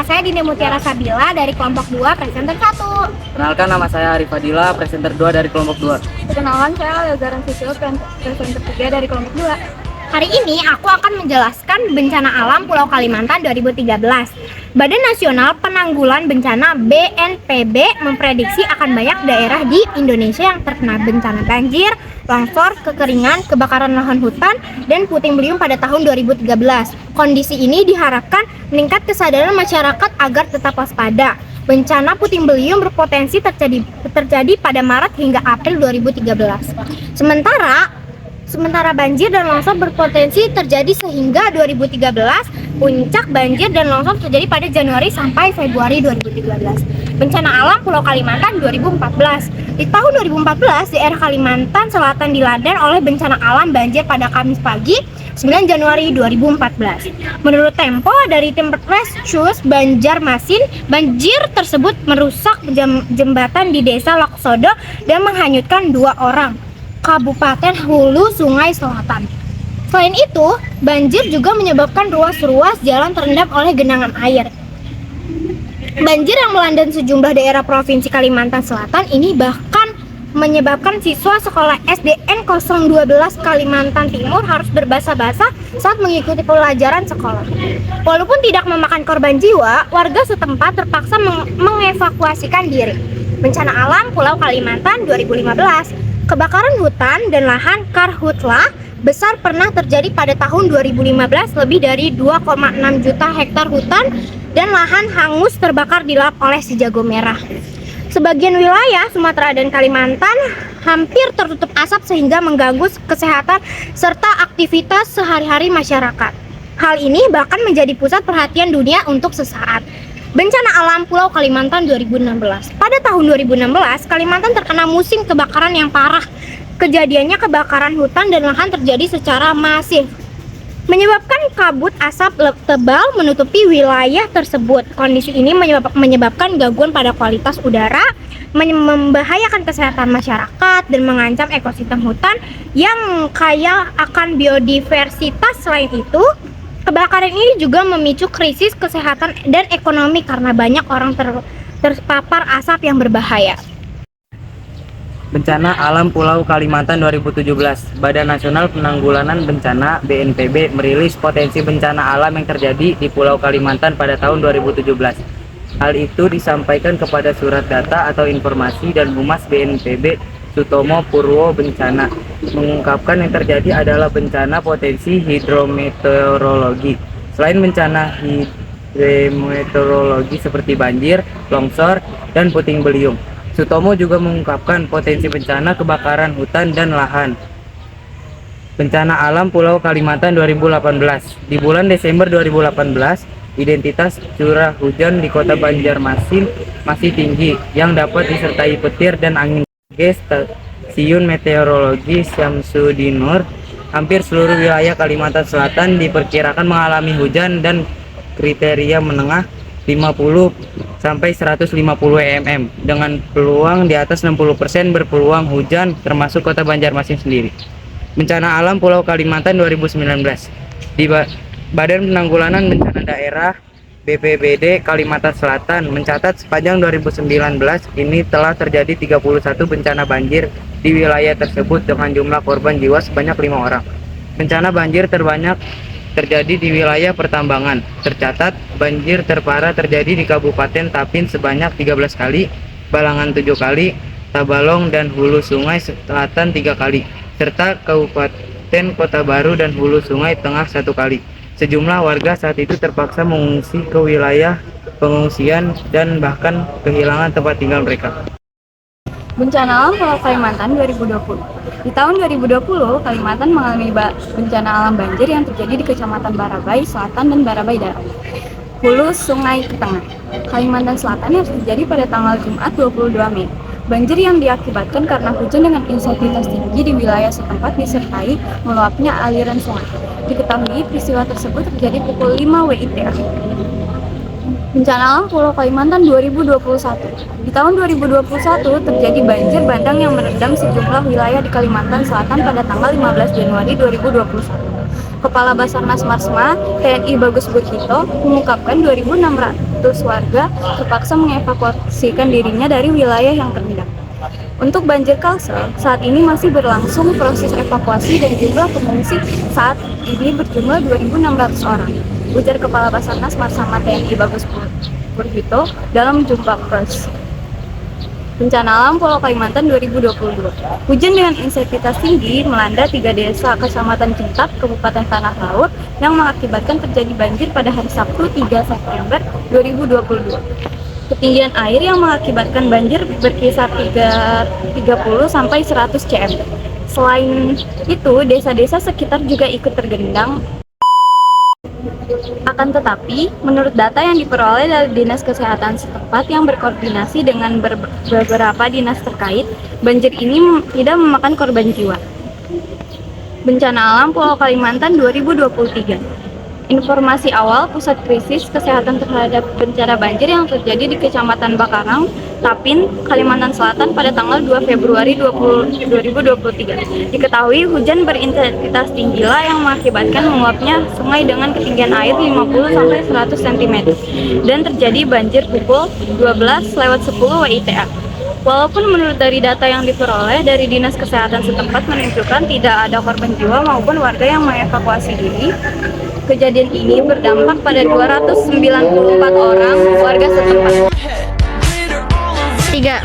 saya Dinda Mutiara Sabila dari kelompok 2 presenter 1. Kenalkan, nama saya Arif Fadila, presenter 2 dari kelompok 2. Perkenalkan, saya Lezaran Sisil, presenter 3 dari kelompok 2. Hari ini aku akan menjelaskan bencana alam Pulau Kalimantan 2013. Badan Nasional Penanggulangan Bencana BNPB memprediksi akan banyak daerah di Indonesia yang terkena bencana banjir, longsor, kekeringan, kebakaran lahan hutan, dan puting beliung pada tahun 2013. Kondisi ini diharapkan meningkat kesadaran masyarakat agar tetap waspada. Bencana puting beliung berpotensi terjadi pada Maret hingga April 2013. Sementara banjir dan longsor berpotensi terjadi sehingga 2013, puncak banjir dan longsor terjadi pada Januari sampai Februari 2013. Bencana alam Pulau Kalimantan 2014. Di tahun 2014, daerah Kalimantan Selatan dilanda oleh bencana alam banjir pada Kamis pagi 9 Januari 2014. Menurut Tempo dari Temperless Shoes Banjarmasin, banjir tersebut merusak jembatan di Desa Loksodo dan menghanyutkan 2 orang. Kabupaten Hulu Sungai Selatan. Selain itu, banjir juga menyebabkan ruas-ruas jalan terendam oleh genangan air. Banjir yang melanda sejumlah daerah Provinsi Kalimantan Selatan ini bahkan menyebabkan siswa sekolah SDN 012 Kalimantan Timur harus berbasah-basah saat mengikuti pelajaran sekolah. Walaupun tidak memakan korban jiwa, warga setempat terpaksa mengevakuasikan diri. Bencana alam Pulau Kalimantan 2015. Kebakaran hutan dan lahan karhutlah besar pernah terjadi pada tahun 2015. Lebih dari 2,6 juta hektar hutan dan lahan hangus terbakar dilap oleh si jago merah. Sebagian wilayah Sumatera dan Kalimantan hampir tertutup asap sehingga mengganggu kesehatan serta aktivitas sehari-hari masyarakat. Hal ini bahkan menjadi pusat perhatian dunia untuk sesaat. Bencana alam Pulau Kalimantan 2016. Pada tahun 2016, Kalimantan terkena musim kebakaran yang parah. Kejadiannya kebakaran hutan dan lahan terjadi secara masif, menyebabkan kabut asap tebal menutupi wilayah tersebut. Kondisi ini menyebabkan gangguan pada kualitas udara, membahayakan kesehatan masyarakat, dan mengancam ekosistem hutan yang kaya akan biodiversitas. Selain itu, kebakaran ini juga memicu krisis kesehatan dan ekonomi karena banyak orang terpapar asap yang berbahaya. Bencana alam Pulau Kalimantan 2017. Badan Nasional Penanggulangan Bencana BNPB merilis potensi bencana alam yang terjadi di Pulau Kalimantan pada tahun 2017. Hal itu disampaikan kepada Surat Data atau Informasi dan Humas BNPB Sutomo Purwo Bencana, mengungkapkan yang terjadi adalah bencana potensi hidrometeorologi. Selain bencana hidrometeorologi seperti banjir, longsor, dan puting beliung, Sutomo juga mengungkapkan potensi bencana kebakaran hutan dan lahan. Bencana alam Pulau Kalimantan 2018. Di bulan Desember 2018, intensitas curah hujan di kota Banjarmasin masih tinggi yang dapat disertai petir dan angin. Stasiun Meteorologi Syamsuddinur, hampir seluruh wilayah Kalimantan Selatan diperkirakan mengalami hujan dan kriteria menengah 50 sampai 150 mm dengan peluang di atas 60% berpeluang hujan, termasuk kota Banjarmasin sendiri. Bencana alam Pulau Kalimantan 2019. Di Badan Penanggulangan Bencana Daerah BPBD Kalimantan Selatan mencatat sepanjang 2019 ini telah terjadi 31 bencana banjir di wilayah tersebut dengan jumlah korban jiwa sebanyak 5 orang. Bencana banjir terbanyak terjadi di wilayah pertambangan. Tercatat banjir terparah terjadi di Kabupaten Tapin sebanyak 13 kali, Balangan 7 kali, Tabalong dan Hulu Sungai Selatan 3 kali, serta Kabupaten Kota Baru dan Hulu Sungai Tengah 1 kali. Sejumlah warga saat itu terpaksa mengungsi ke wilayah pengungsian dan bahkan kehilangan tempat tinggal mereka. Bencana alam Pulau Kalimantan 2020. Di tahun 2020, Kalimantan mengalami bencana alam banjir yang terjadi di Kecamatan Barabai Selatan dan Barabai Darat, Hulu Sungai Tengah, Kalimantan Selatan yang terjadi pada tanggal Jumat 22 Mei. Banjir yang diakibatkan karena hujan dengan intensitas tinggi di wilayah setempat disertai meluapnya aliran sungai. Diketahui peristiwa tersebut terjadi pukul 5 WITA. Bencana alam Pulau Kalimantan 2021. Di tahun 2021 terjadi banjir bandang yang merendam sejumlah wilayah di Kalimantan Selatan pada tanggal 15 Januari 2021. Kepala Basarnas Marsma TNI Bagus Burhito mengungkapkan 2.600 warga terpaksa mengevakuasikan dirinya dari wilayah yang terendam. Untuk banjir Kalsel, saat ini masih berlangsung proses evakuasi dan jumlah pengungsi saat ini berjumlah 2.600 orang. Ujar Kepala Basarnas Marsama TNI Bagus Purhito dalam jumpa pers. Bencana alam Pulau Kalimantan 2022. Hujan dengan intensitas tinggi melanda 3 desa Kecamatan Cintak, Kabupaten Tanah Laut yang mengakibatkan terjadi banjir pada hari Sabtu 3 September 2022. Ketinggian air yang mengakibatkan banjir berkisar 30 sampai 100 cm. Selain itu, desa-desa sekitar juga ikut tergendang. Akan tetapi, menurut data yang diperoleh dari Dinas Kesehatan setempat yang berkoordinasi dengan beberapa dinas terkait, banjir ini tidak memakan korban jiwa. Bencana alam Pulau Kalimantan 2023. Informasi awal Pusat Krisis Kesehatan terhadap bencana banjir yang terjadi di Kecamatan Bakarang, Tapin, Kalimantan Selatan pada tanggal 2 Februari 2023. Diketahui hujan berintensitas tinggilah yang mengakibatkan menguapnya sungai dengan ketinggian air 50 sampai 100 cm dan terjadi banjir pukul 12:10 WITA. Walaupun menurut dari data yang diperoleh dari Dinas Kesehatan setempat menunjukkan tidak ada korban jiwa maupun warga yang mengevakuasi diri, kejadian ini berdampak pada 294 orang warga setempat. 3.